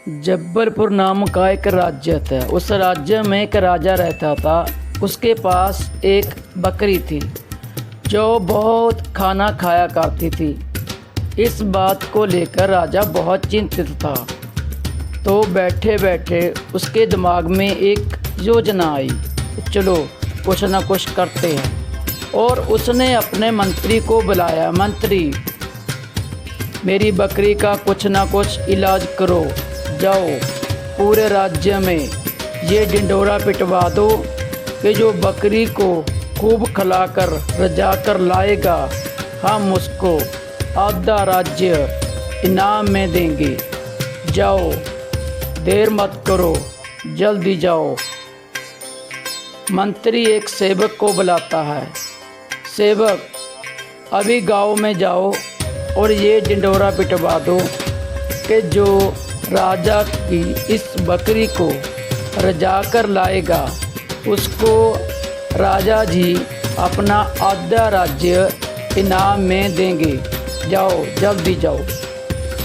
जब्बलपुर नाम का एक राज्य था। उस राज्य में एक राजा रहता था। उसके पास एक बकरी थी जो बहुत खाना खाया करती थी। इस बात को लेकर राजा बहुत चिंतित था। तो बैठे बैठे उसके दिमाग में एक योजना आई, चलो कुछ ना कुछ करते हैं। और उसने अपने मंत्री को बुलाया, मंत्री मेरी बकरी का कुछ ना कुछ इलाज करो, जाओ पूरे राज्य में ये ढिंढोरा पिटवा दो कि जो बकरी को खूब खिलाकर रजाकर लाएगा हम उसको आधा राज्य इनाम में देंगे। जाओ देर मत करो, जल्दी जाओ। मंत्री एक सेवक को बुलाता है, सेवक अभी गांव में जाओ और ये ढिंढोरा पिटवा दो कि जो राजा की इस बकरी को रजाकर लाएगा उसको राजा जी अपना आधा राज्य इनाम में देंगे। जाओ जल्दी जाओ।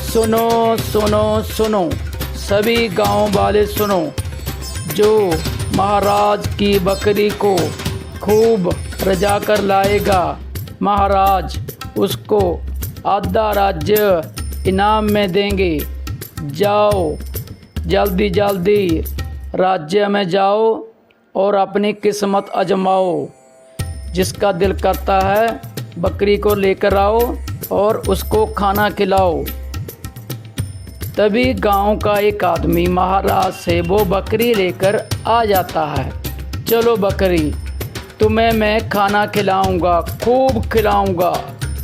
सुनो सुनो सुनो, सभी गांव वाले सुनो, जो महाराज की बकरी को खूब रजाकर लाएगा महाराज उसको आधा राज्य इनाम में देंगे। जाओ जल्दी जल्दी राज्य में जाओ और अपनी किस्मत आजमाओ। जिसका दिल करता है बकरी को लेकर आओ और उसको खाना खिलाओ। तभी गांव का एक आदमी महाराज से वो बकरी लेकर आ जाता है। चलो बकरी, तुम्हें मैं खाना खिलाऊंगा, खूब खिलाऊंगा,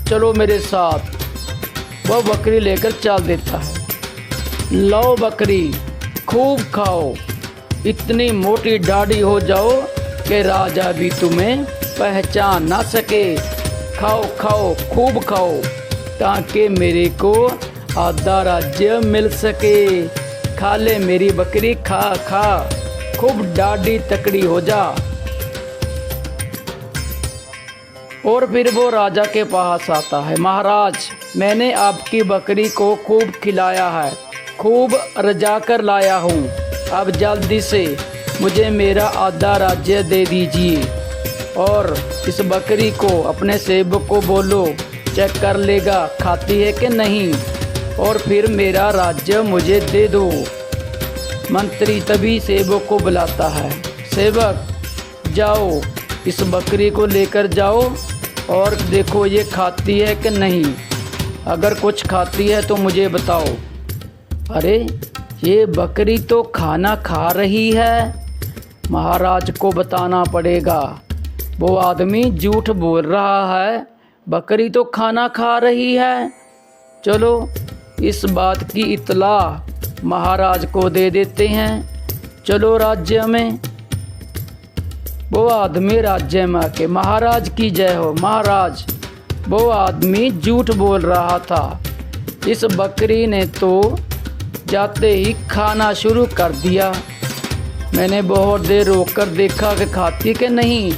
चलो मेरे साथ। वह बकरी लेकर चल देता है। लो बकरी, खूब खाओ, इतनी मोटी दाढ़ी हो जाओ कि राजा भी तुम्हें पहचान ना सके। खाओ खाओ, खूब खाओ, ताकि मेरे को आधा राज्य मिल सके। खा ले मेरी बकरी, खा खा, खूब दाढ़ी तकड़ी हो जा। और फिर वो राजा के पास आता है, महाराज मैंने आपकी बकरी को खूब खिलाया है, खूब रजाकर लाया हूँ, अब जल्दी से मुझे मेरा आधा राज्य दे दीजिए। और इस बकरी को अपने सेवक को बोलो चेक कर लेगा खाती है कि नहीं, और फिर मेरा राज्य मुझे दे दो। मंत्री तभी सेवक को बुलाता है, सेवक जाओ इस बकरी को लेकर जाओ और देखो ये खाती है कि नहीं, अगर कुछ खाती है तो मुझे बताओ। अरे ये बकरी तो खाना खा रही है, महाराज को बताना पड़ेगा। वो आदमी झूठ बोल रहा है, बकरी तो खाना खा रही है। चलो इस बात की इत्तला महाराज को दे देते हैं। चलो राज्य में। वो आदमी राज्य में आके, महाराज की जय हो महाराज, वो आदमी झूठ बोल रहा था। इस बकरी ने तो जाते ही खाना शुरू कर दिया। मैंने बहुत देर रोक कर देखा कि खाती कि नहीं,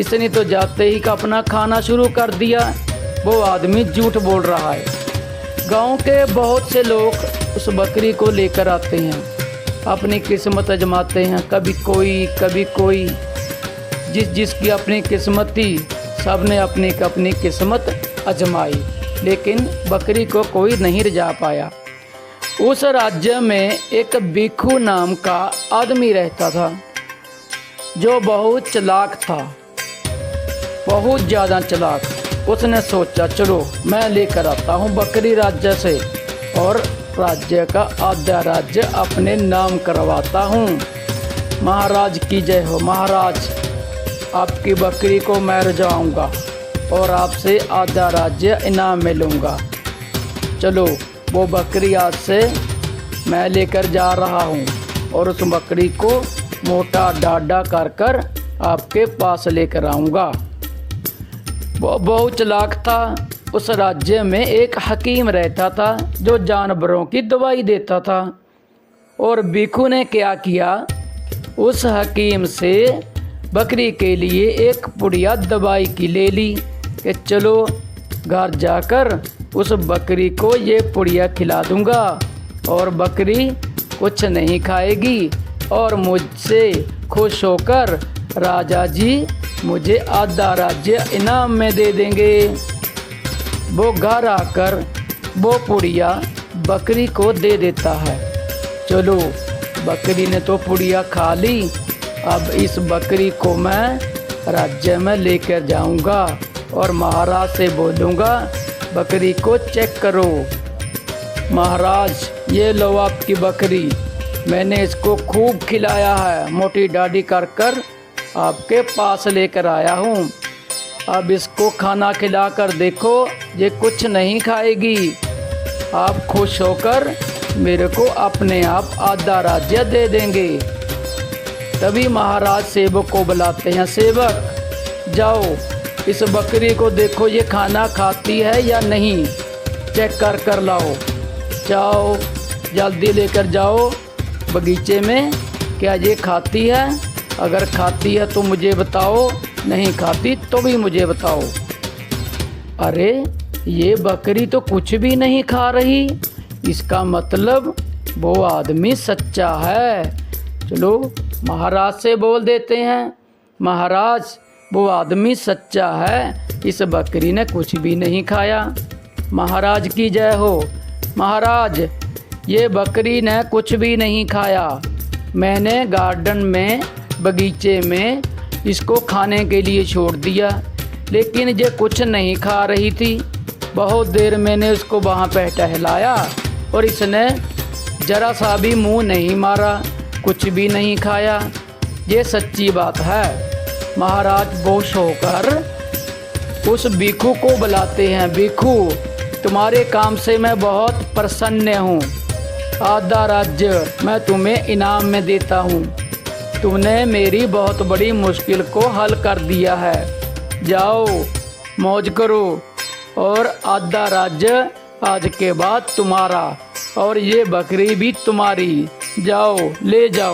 इसने तो जाते ही अपना खाना शुरू कर दिया। वो आदमी झूठ बोल रहा है। गांव के बहुत से लोग उस बकरी को लेकर आते हैं, अपनी किस्मत आजमाते हैं, कभी कोई, जिसकी अपनी किस्मत थी सब ने अपनी किस्मत आजमाई, लेकिन बकरी को कोई नहीं रजा पाया। उस राज्य में एक भिक्षु नाम का आदमी रहता था जो बहुत चालाक था, बहुत ज़्यादा चालाक। उसने सोचा चलो मैं लेकर आता हूँ बकरी राज्य से और राज्य का आधा राज्य अपने नाम करवाता हूँ। महाराज की जय हो महाराज, आपकी बकरी को मैं रजाऊँगा और आपसे आधा राज्य इनाम में लूँगा। चलो वो बकरी आज से मैं लेकर जा रहा हूँ और उस बकरी को मोटा डाढ़ा कर कर आपके पास लेकर आऊँगा। वो बहुत चालाक था। उस राज्य में एक हकीम रहता था जो जानवरों की दवाई देता था। और भिक्षु ने क्या किया, उस हकीम से बकरी के लिए एक पुड़िया दवाई की ले ली कि चलो घर जाकर उस बकरी को ये पुड़िया खिला दूंगा और बकरी कुछ नहीं खाएगी और मुझसे खुश होकर राजा जी मुझे आधा राज्य इनाम में दे देंगे। वो घर आकर वो पुड़िया बकरी को दे देता है। चलो, बकरी ने तो पुड़िया खा ली। अब इस बकरी को मैं राज्य में लेकर जाऊंगा और महाराज से बोलूँगा, बकरी को चेक करो। महाराज, ये लो आपकी बकरी, मैंने इसको खूब खिलाया है, मोटी दाढ़ी कर कर आपके पास लेकर आया हूँ। अब इसको खाना खिला कर देखो, ये कुछ नहीं खाएगी। आप खुश होकर मेरे को अपने आप आधा राज्य दे देंगे। तभी महाराज सेवक को बुलाते हैं, सेवक जाओ इस बकरी को देखो, ये खाना खाती है या नहीं, चेक कर कर लाओ। जाओ, जल्दी लेकर जाओ बगीचे में, क्या ये खाती है? अगर खाती है तो मुझे बताओ, नहीं खाती तो भी मुझे बताओ। अरे, ये बकरी तो कुछ भी नहीं खा रही, इसका मतलब वो आदमी सच्चा है। चलो, महाराज से बोल देते हैं, महाराज वो आदमी सच्चा है, इस बकरी ने कुछ भी नहीं खाया। महाराज की जय हो। महाराज, ये बकरी ने कुछ भी नहीं खाया, मैंने गार्डन में, बगीचे में इसको खाने के लिए छोड़ दिया, लेकिन ये कुछ नहीं खा रही थी। बहुत देर मैंने उसको वहाँ पे टहलाया और इसने जरा सा भी मुंह नहीं मारा, कुछ भी नहीं खाया। ये सच्ची बात है। महाराज बोश होकर उस भिखू को बुलाते हैं, भिखू तुम्हारे काम से मैं बहुत प्रसन्न हूँ, आधा राज्य मैं तुम्हें इनाम में देता हूँ। तुमने मेरी बहुत बड़ी मुश्किल को हल कर दिया है। जाओ, मौज करो और आधा राज्य आज के बाद तुम्हारा और ये बकरी भी तुम्हारी। जाओ, ले जाओ।